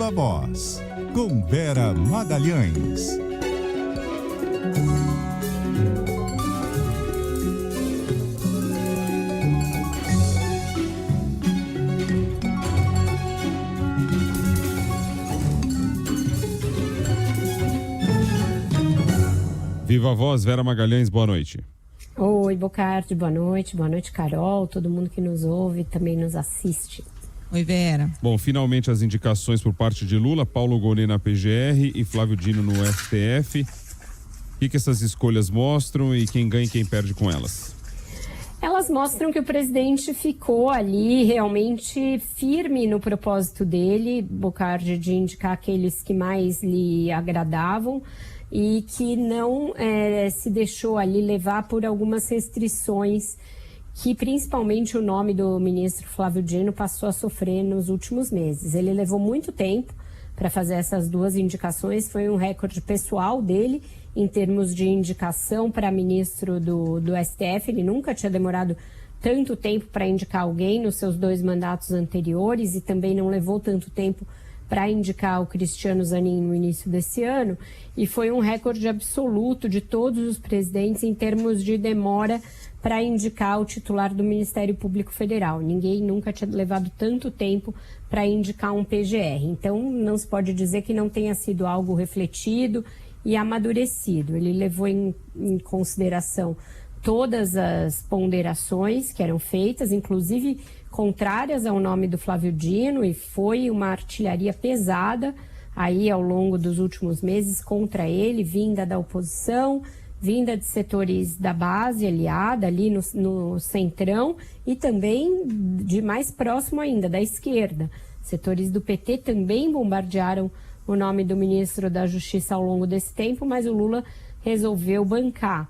Viva Voz, com Vera Magalhães. Viva Voz, Vera Magalhães, boa noite. Oi, Bocardi, boa noite, Carol, todo mundo que nos ouve também nos assiste. Oi, Vera. Bom, finalmente as indicações por parte de Lula, Paulo Gonet na PGR e Flávio Dino no STF. O que essas escolhas mostram e quem ganha e quem perde com elas? Elas mostram que o presidente ficou ali realmente firme no propósito dele, Bocardi, de indicar aqueles que mais lhe agradavam e que não se deixou ali levar por algumas restrições que principalmente o nome do ministro Flávio Dino passou a sofrer nos últimos meses. Ele levou muito tempo para fazer essas duas indicações, foi um recorde pessoal dele em termos de indicação para ministro do STF. Ele nunca tinha demorado tanto tempo para indicar alguém nos seus 2 mandatos anteriores e também não levou tanto tempo para indicar o Cristiano Zanin no início desse ano, e foi um recorde absoluto de todos os presidentes em termos de demora para indicar o titular do Ministério Público Federal. Ninguém nunca tinha levado tanto tempo para indicar um PGR. Então, não se pode dizer que não tenha sido algo refletido e amadurecido. Ele levou em consideração todas as ponderações que eram feitas, inclusive contrárias ao nome do Flávio Dino, e foi uma artilharia pesada aí ao longo dos últimos meses contra ele, vinda da oposição, vinda de setores da base aliada ali no centrão e também de mais próximo ainda, da esquerda. Setores do PT também bombardearam o nome do ministro da Justiça ao longo desse tempo, mas o Lula resolveu bancar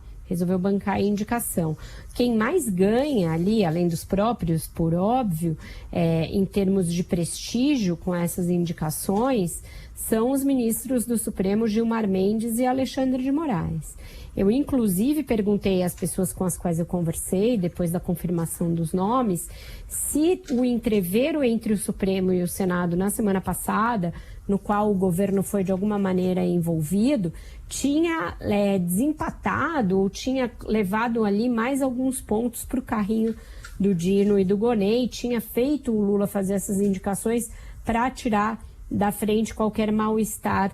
a indicação. Quem mais ganha ali, além dos próprios, por óbvio, em termos de prestígio com essas indicações, são os ministros do Supremo Gilmar Mendes e Alexandre de Moraes. Eu, inclusive, perguntei às pessoas com as quais eu conversei, depois da confirmação dos nomes, se o entrevero entre o Supremo e o Senado na semana passada, no qual o governo foi de alguma maneira envolvido, tinha desempatado ou tinha levado ali mais alguns pontos para o carrinho do Dino e do Gonet, e tinha feito o Lula fazer essas indicações para tirar da frente qualquer mal-estar,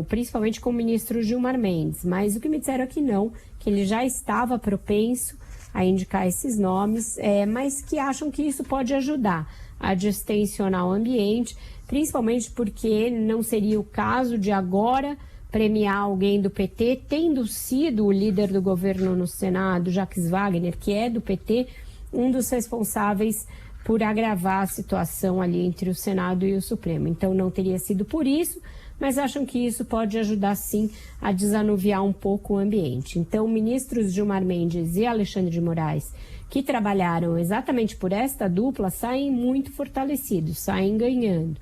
principalmente com o ministro Gilmar Mendes. Mas o que me disseram é que não, que ele já estava propenso a indicar esses nomes, mas que acham que isso pode ajudar a distensionar o ambiente, principalmente porque não seria o caso de agora premiar alguém do PT, tendo sido o líder do governo no Senado, Jacques Wagner, que é do PT, um dos responsáveis por agravar a situação ali entre o Senado e o Supremo. Então não teria sido por isso, mas acham que isso pode ajudar sim a desanuviar um pouco o ambiente. Então, ministros Gilmar Mendes e Alexandre de Moraes, que trabalharam exatamente por esta dupla, saem muito fortalecidos, saem ganhando.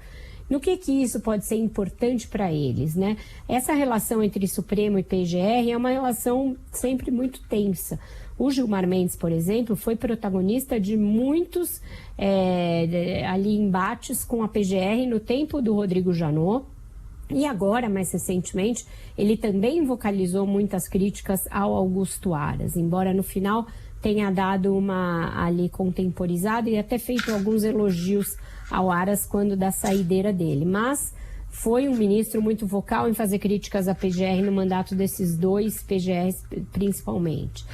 No que isso pode ser importante para eles, né? Essa relação entre Supremo e PGR é uma relação sempre muito tensa. O Gilmar Mendes, por exemplo, foi protagonista de muitos ali embates com a PGR no tempo do Rodrigo Janot. E agora, mais recentemente, ele também vocalizou muitas críticas ao Augusto Aras, embora no final tenha dado uma ali contemporizada e até feito alguns elogios ao Aras quando da saideira dele. Mas foi um ministro muito vocal em fazer críticas à PGR no mandato desses 2 PGRs principalmente.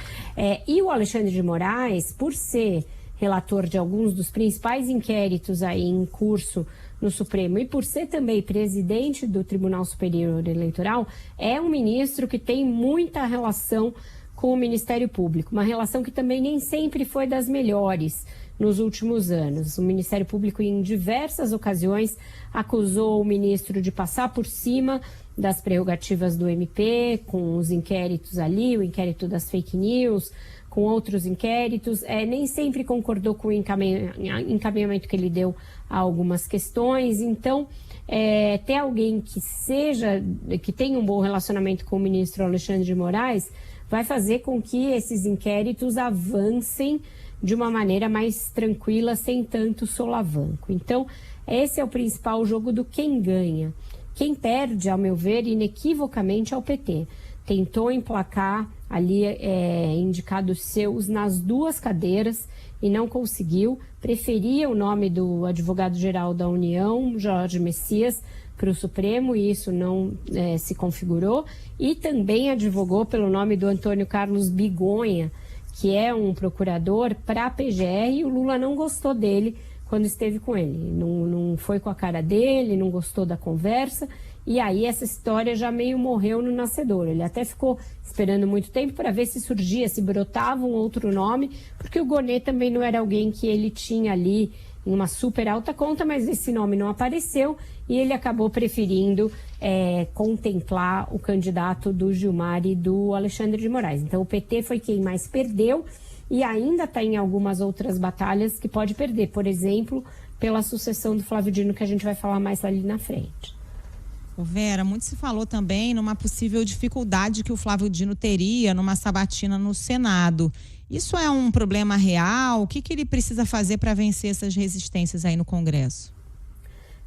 E o Alexandre de Moraes, por ser relator de alguns dos principais inquéritos aí em curso no Supremo e por ser também presidente do Tribunal Superior Eleitoral, é um ministro que tem muita relação com o Ministério Público, uma relação que também nem sempre foi das melhores nos últimos anos. O Ministério Público, em diversas ocasiões, acusou o ministro de passar por cima das prerrogativas do MP, com os inquéritos ali, o inquérito das fake news, com outros inquéritos, nem sempre concordou com o encaminhamento que ele deu a algumas questões. Então, ter alguém que tenha um bom relacionamento com o ministro Alexandre de Moraes vai fazer com que esses inquéritos avancem de uma maneira mais tranquila, sem tanto solavanco. Então, Esse é o principal jogo do quem ganha. Quem perde, ao meu ver, inequivocamente é o PT. Tentou emplacar ali indicados seus nas 2 cadeiras e não conseguiu. Preferia o nome do advogado-geral da União, Jorge Messias, para o Supremo, e isso não se configurou. E também advogou pelo nome do Antônio Carlos Bigonha, que é um procurador para a PGR, e o Lula não gostou dele quando esteve com ele. Não foi com a cara dele, não gostou da conversa, e aí essa história já meio morreu no nascedor. Ele até ficou esperando muito tempo para ver se surgia, se brotava um outro nome, porque o Gonê também não era alguém que ele tinha ali em uma super alta conta, mas esse nome não apareceu e ele acabou preferindo contemplar o candidato do Gilmar e do Alexandre de Moraes. Então o PT foi quem mais perdeu e ainda está em algumas outras batalhas que pode perder, por exemplo, pela sucessão do Flávio Dino, que a gente vai falar mais ali na frente. Vera, muito se falou também numa possível dificuldade que o Flávio Dino teria numa sabatina no Senado. Isso é um problema real? O que ele precisa fazer para vencer essas resistências aí no Congresso?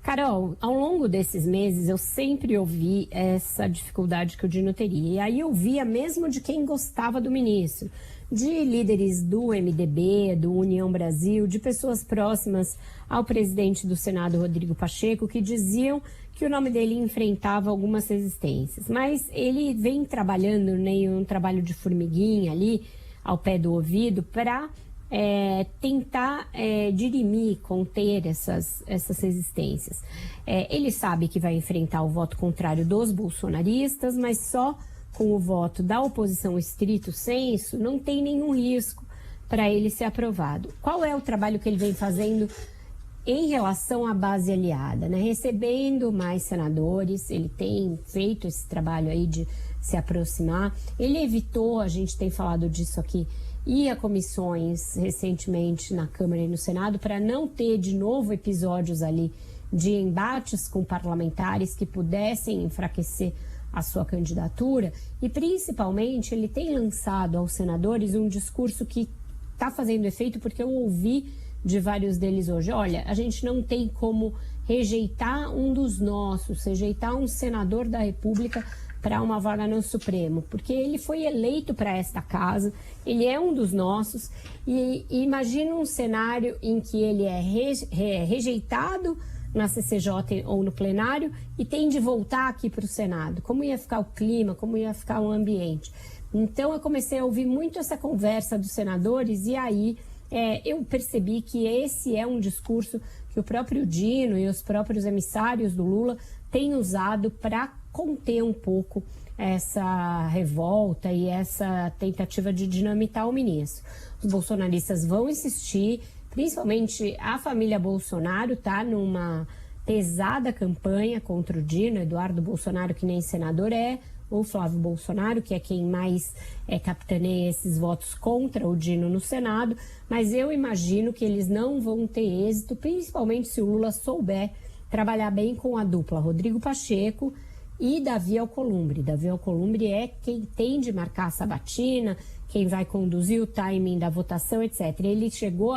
Carol, ao longo desses meses eu sempre ouvi essa dificuldade que o Dino teria. E aí eu via mesmo de quem gostava do ministro, de líderes do MDB, do União Brasil, de pessoas próximas ao presidente do Senado, Rodrigo Pacheco, que diziam que o nome dele enfrentava algumas resistências. Mas ele vem trabalhando em um trabalho de formiguinha ali, ao pé do ouvido, para tentar dirimir, conter essas resistências. Ele sabe que vai enfrentar o voto contrário dos bolsonaristas, mas só com o voto da oposição estrito sensu não tem nenhum risco para ele ser aprovado. Qual é o trabalho que ele vem fazendo em relação à base aliada, né? Recebendo mais senadores, ele tem feito esse trabalho aí de se aproximar. Ele evitou, a gente tem falado disso aqui, ir a comissões recentemente na Câmara e no Senado para não ter de novo episódios ali de embates com parlamentares que pudessem enfraquecer a sua candidatura. E principalmente ele tem lançado aos senadores um discurso que está fazendo efeito, porque eu ouvi de vários deles hoje: olha, a gente não tem como rejeitar um dos nossos, rejeitar um senador da República para uma vaga no Supremo, porque ele foi eleito para esta casa, ele é um dos nossos, e imagina um cenário em que ele é rejeitado na CCJ ou no plenário e tem de voltar aqui para o Senado. Como ia ficar o clima, como ia ficar o ambiente? Então eu comecei a ouvir muito essa conversa dos senadores e aí eu percebi que esse é um discurso que o próprio Dino e os próprios emissários do Lula têm usado para conter um pouco essa revolta e essa tentativa de dinamitar o ministro. Os bolsonaristas vão insistir, principalmente a família Bolsonaro está numa pesada campanha contra o Dino, Eduardo Bolsonaro, que nem senador o Flávio Bolsonaro, que é quem mais capitaneia esses votos contra o Dino no Senado, mas eu imagino que eles não vão ter êxito, principalmente se o Lula souber trabalhar bem com a dupla Rodrigo Pacheco e Davi Alcolumbre. Davi Alcolumbre é quem tem de marcar a sabatina, quem vai conduzir o timing da votação, etc. Ele chegou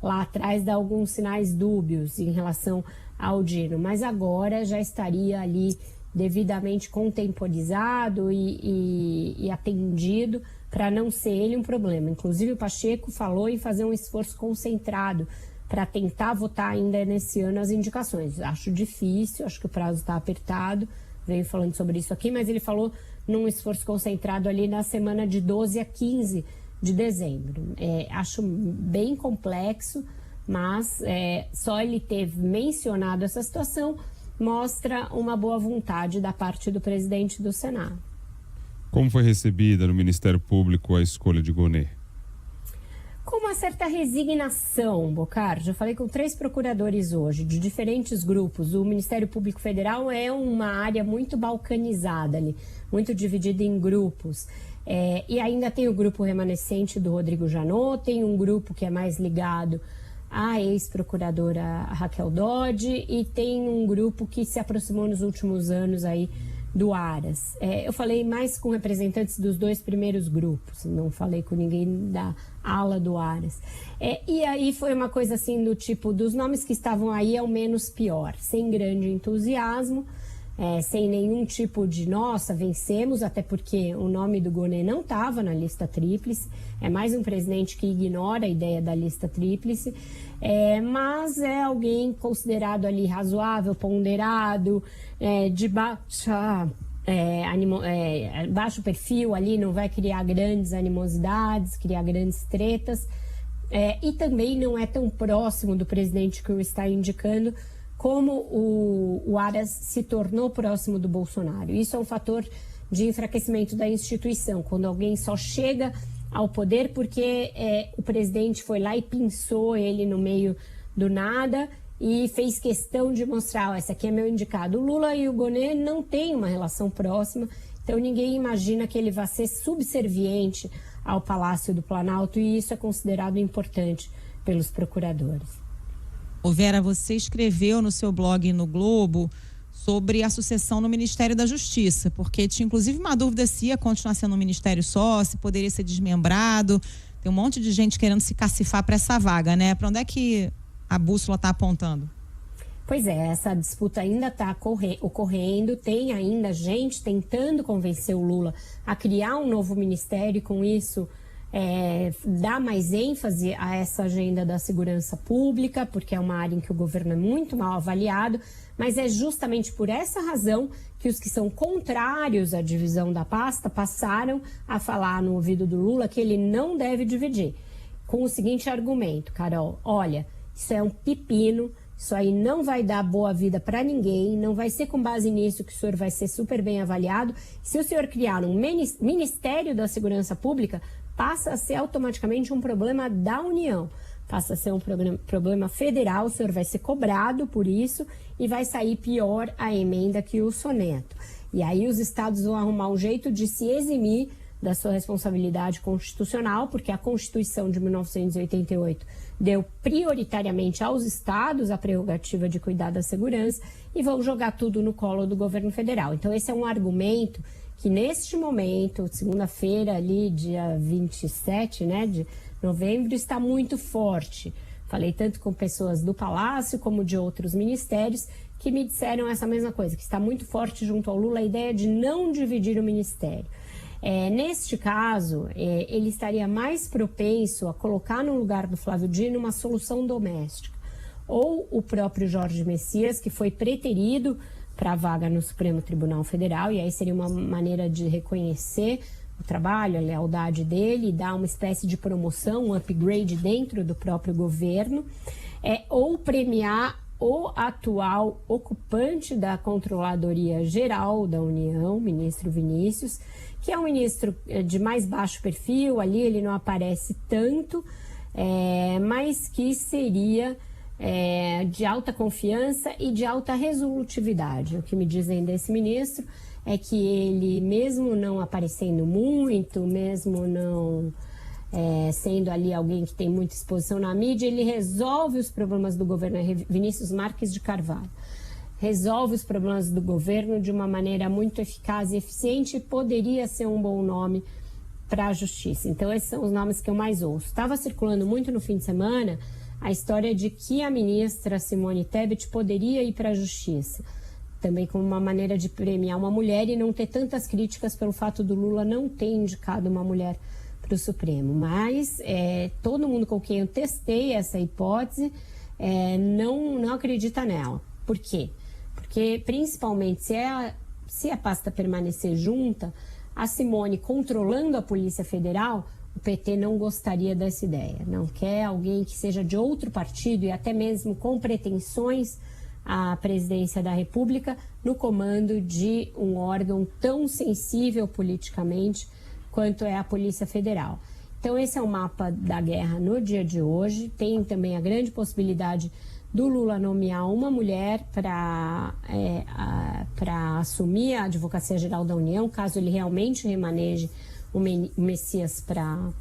lá atrás dar alguns sinais dúbios em relação ao Dino, mas agora já estaria ali devidamente contemporizado e atendido para não ser ele um problema. Inclusive o Pacheco falou em fazer um esforço concentrado para tentar votar ainda nesse ano as indicações. Acho difícil, acho que o prazo está apertado, venho falando sobre isso aqui, mas ele falou num esforço concentrado ali na semana de 12 a 15 de dezembro. Acho bem complexo, mas só ele ter mencionado essa situação mostra uma boa vontade da parte do presidente do Senado. Como foi recebida no Ministério Público a escolha de Gonê? Com uma certa resignação, Bocardi. Eu falei com 3 procuradores hoje, de diferentes grupos. O Ministério Público Federal é uma área muito balcanizada ali, muito dividida em grupos. E ainda tem o grupo remanescente do Rodrigo Janot, tem um grupo que é mais ligado à ex-procuradora Raquel Dodge e tem um grupo que se aproximou nos últimos anos aí do Aras. Eu falei mais com representantes dos 2 primeiros grupos, não falei com ninguém da ala do Aras. E aí foi uma coisa assim do tipo, dos nomes que estavam aí é o menos pior, sem grande entusiasmo, sem nenhum tipo de, nossa, vencemos, até porque o nome do Gonê não estava na lista tríplice, é mais um presidente que ignora a ideia da lista tríplice, mas é alguém considerado ali razoável, ponderado, de baixo perfil ali, não vai criar grandes animosidades, criar grandes tretas, e também não é tão próximo do presidente que o está indicando, como o Aras se tornou próximo do Bolsonaro. Isso é um fator de enfraquecimento da instituição, quando alguém só chega ao poder porque o presidente foi lá e pinçou ele no meio do nada e fez questão de mostrar, esse aqui é meu indicado. O Lula e o Gonê não têm uma relação próxima, então ninguém imagina que ele vai ser subserviente ao Palácio do Planalto, e isso é considerado importante pelos procuradores. Ô Vera, você escreveu no seu blog no Globo sobre a sucessão no Ministério da Justiça, porque tinha inclusive uma dúvida se ia continuar sendo um ministério só, se poderia ser desmembrado. Tem um monte de gente querendo se cacifar para essa vaga, né? Para onde é que a bússola está apontando? Pois é, essa disputa ainda está ocorrendo, tem ainda gente tentando convencer o Lula a criar um novo ministério e com isso dar mais ênfase a essa agenda da segurança pública, porque é uma área em que o governo é muito mal avaliado, mas é justamente por essa razão que os que são contrários à divisão da pasta passaram a falar no ouvido do Lula que ele não deve dividir, com o seguinte argumento: Carol, olha, isso é um pepino, isso aí não vai dar boa vida para ninguém, não vai ser com base nisso que o senhor vai ser super bem avaliado. Se o senhor criar um Ministério da Segurança Pública, passa a ser automaticamente um problema da União, passa a ser um problema federal, o senhor vai ser cobrado por isso e vai sair pior a emenda que o soneto. E aí os estados vão arrumar um jeito de se eximir da sua responsabilidade constitucional, porque a Constituição de 1988 deu prioritariamente aos estados a prerrogativa de cuidar da segurança e vão jogar tudo no colo do governo federal. Então esse é um argumento que neste momento, segunda-feira ali, dia 27, né, de novembro, está muito forte. Falei tanto com pessoas do Palácio como de outros ministérios que me disseram essa mesma coisa, que está muito forte junto ao Lula a ideia de não dividir o ministério. Neste caso, ele estaria mais propenso a colocar no lugar do Flávio Dino uma solução doméstica. Ou o próprio Jorge Messias, que foi preterido para a vaga no Supremo Tribunal Federal, e aí seria uma maneira de reconhecer o trabalho, a lealdade dele, e dar uma espécie de promoção, um upgrade dentro do próprio governo, ou premiar o atual ocupante da Controladoria Geral da União, ministro Vinícius, que é um ministro de mais baixo perfil, ali ele não aparece tanto, mas que seria de alta confiança e de alta resolutividade. O que me dizem desse ministro é que ele, mesmo não aparecendo muito, mesmo não sendo ali alguém que tem muita exposição na mídia, ele resolve os problemas do governo. Vinícius Marques de Carvalho resolve os problemas do governo de uma maneira muito eficaz e eficiente, e poderia ser um bom nome para a justiça. Então esses são os nomes que eu mais ouço. Estava circulando muito no fim de semana a história de que a ministra Simone Tebet poderia ir para a justiça, também como uma maneira de premiar uma mulher e não ter tantas críticas pelo fato do Lula não ter indicado uma mulher para o Supremo. Mas todo mundo com quem eu testei essa hipótese não acredita nela. Por quê? Porque, principalmente, se a pasta permanecer junta, a Simone controlando a Polícia Federal, o PT não gostaria dessa ideia. Não quer alguém que seja de outro partido e até mesmo com pretensões à presidência da República no comando de um órgão tão sensível politicamente quanto é a Polícia Federal. Então esse é o mapa da guerra no dia de hoje. Tem também a grande possibilidade do Lula nomear uma mulher para assumir a Advocacia Geral da União, caso ele realmente remaneje o Messias para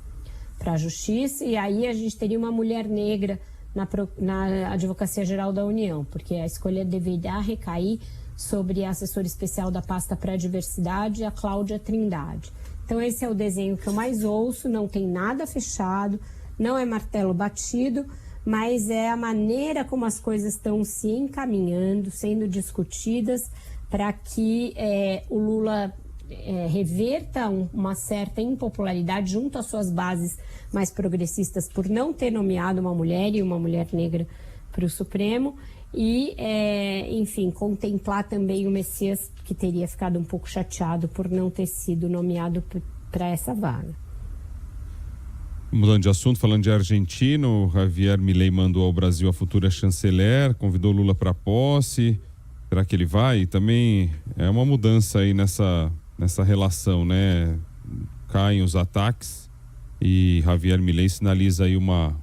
a Justiça. E aí a gente teria uma mulher negra na Advocacia Geral da União, porque a escolha deverá recair sobre a assessora especial da pasta para a diversidade, a Cláudia Trindade. Então esse é o desenho que eu mais ouço, não tem nada fechado, não é martelo batido, mas é a maneira como as coisas estão se encaminhando, sendo discutidas para que o Lula reverta uma certa impopularidade junto às suas bases mais progressistas por não ter nomeado uma mulher e uma mulher negra para o Supremo e, enfim, contemplar também o Messias, que teria ficado um pouco chateado por não ter sido nomeado para essa vaga. Mudando de assunto, falando de Argentina, o Javier Milei mandou ao Brasil a futura chanceler, convidou Lula para a posse. Será que ele vai? E também é uma mudança aí nessa relação, né? Caem os ataques e Javier Milei sinaliza aí uma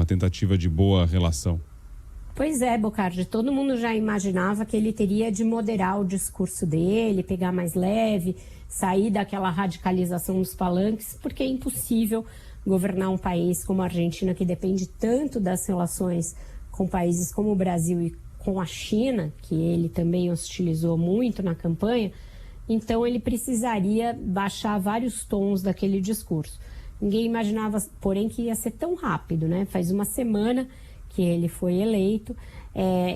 tentativa de boa relação. Pois é, Bocardi, todo mundo já imaginava que ele teria de moderar o discurso dele, pegar mais leve, sair daquela radicalização dos palanques, porque é impossível governar um país como a Argentina, que depende tanto das relações com países como o Brasil e com a China, que ele também hostilizou muito na campanha. Então ele precisaria baixar vários tons daquele discurso. Ninguém imaginava, porém, que ia ser tão rápido, né? Faz uma semana que ele foi eleito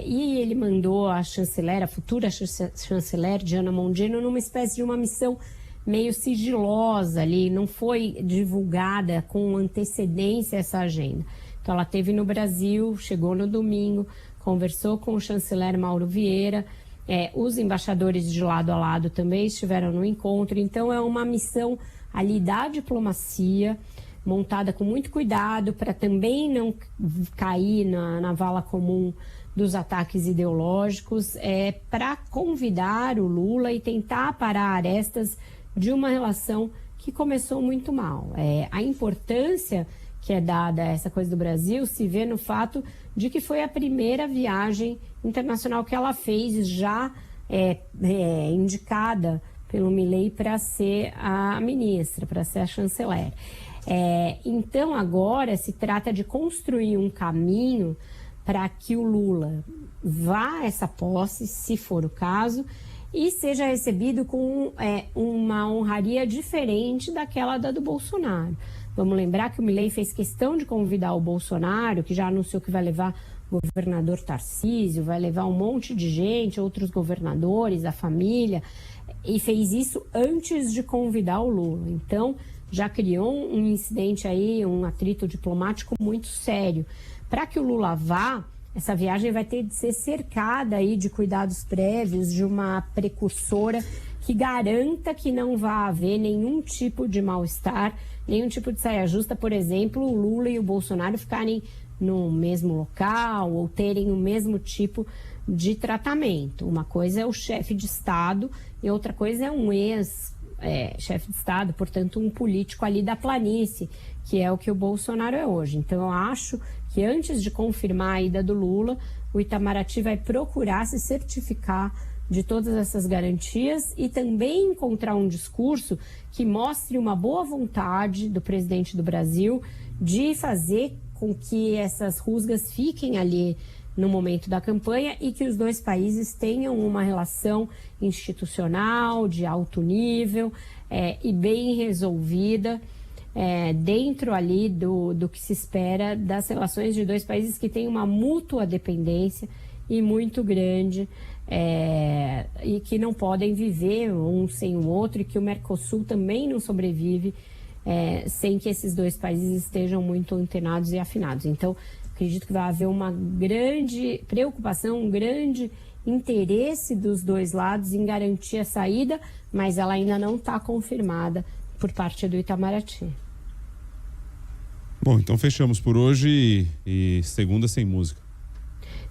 e ele mandou a chanceler, a futura chanceler, Diana Mondino, numa espécie de uma missão meio sigilosa ali, não foi divulgada com antecedência essa agenda. Então ela esteve no Brasil, chegou no domingo, conversou com o chanceler Mauro Vieira, os embaixadores de lado a lado também estiveram no encontro, então é uma missão ali da diplomacia, montada com muito cuidado para também não cair na vala comum dos ataques ideológicos, para convidar o Lula e tentar parar arestas de uma relação que começou muito mal. A importância que é dada a essa coisa do Brasil se vê no fato de que foi a primeira viagem internacional que ela fez, já indicada pelo Milei para ser a ministra, para ser a chanceler. Então agora se trata de construir um caminho para que o Lula vá a essa posse, se for o caso, e seja recebido com uma honraria diferente daquela do Bolsonaro. Vamos lembrar que o Milei fez questão de convidar o Bolsonaro, que já anunciou que vai levar o governador Tarcísio, vai levar um monte de gente, outros governadores, a família, e fez isso antes de convidar o Lula. Então, já criou um incidente aí, um atrito diplomático muito sério. Para que o Lula vá, essa viagem vai ter de ser cercada aí de cuidados prévios, de uma precursora que garanta que não vai haver nenhum tipo de mal-estar, nenhum tipo de saia justa, por exemplo, o Lula e o Bolsonaro ficarem no mesmo local ou terem o mesmo tipo de tratamento. Uma coisa é o chefe de Estado e outra coisa é um ex-chefe de Estado, portanto um político ali da planície, que é o que o Bolsonaro é hoje. Então eu acho que antes de confirmar a ida do Lula, o Itamaraty vai procurar se certificar de todas essas garantias e também encontrar um discurso que mostre uma boa vontade do presidente do Brasil de fazer com que essas rusgas fiquem ali no momento da campanha e que os dois países tenham uma relação institucional de alto nível e bem resolvida dentro ali do que se espera das relações de dois países que têm uma mútua dependência e muito grande e que não podem viver um sem o outro e que o Mercosul também não sobrevive sem que esses dois países estejam muito antenados e afinados. Então, acredito que vai haver uma grande preocupação, um grande interesse dos dois lados em garantir a saída, mas ela ainda não está confirmada por parte do Itamaraty. Bom, então fechamos por hoje e segunda sem música.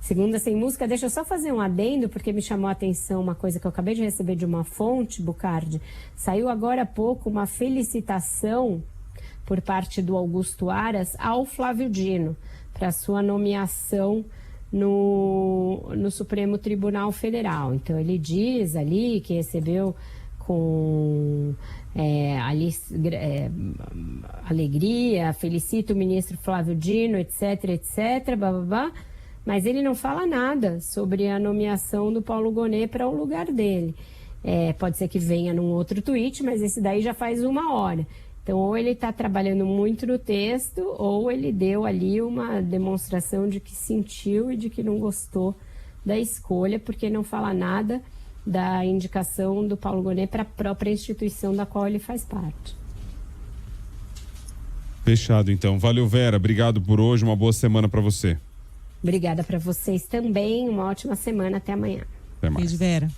Segunda sem música, deixa eu só fazer um adendo, porque me chamou a atenção uma coisa que eu acabei de receber de uma fonte, Bocardi. Saiu agora há pouco uma felicitação por parte do Augusto Aras ao Flávio Dino para sua nomeação no Supremo Tribunal Federal. Então ele diz ali que recebeu com alegria, felicita o ministro Flávio Dino, etc, etc, bababá, mas ele não fala nada sobre a nomeação do Paulo Gonet para o lugar dele. Pode ser que venha num outro tweet, mas esse daí já faz 1 hora. Então, ou ele está trabalhando muito no texto, ou ele deu ali uma demonstração de que sentiu e de que não gostou da escolha, porque não fala nada da indicação do Paulo Gonet para a própria instituição da qual ele faz parte. Fechado, então. Valeu, Vera. Obrigado por hoje. Uma boa semana para você. Obrigada para vocês também. Uma ótima semana. Até amanhã. Até mais. Beijo, Vera.